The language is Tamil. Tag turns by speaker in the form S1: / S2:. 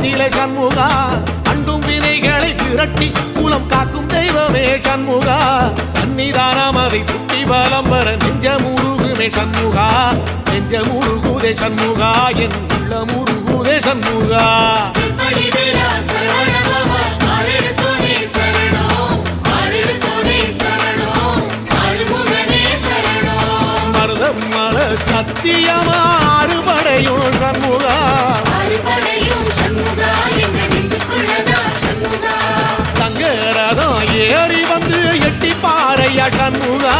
S1: நிலை சண்முகா அண்டும் வினைகளை விரட்டி குலம் காக்கும் தெய்வமே சண்முகா சன்னிதானம் அதை சுற்றி பலம் வர நெஞ்சமுருகுமே சண்முகா நெஞ்சமுருகுதே சண்முகா என் உள்ளமுருகுதே சண்முகா மருதமல சத்தியமா அறுபடையும் சண்முகா சங்கரதம் ஏறி வந்து எட்டி பாறையா சண்முகா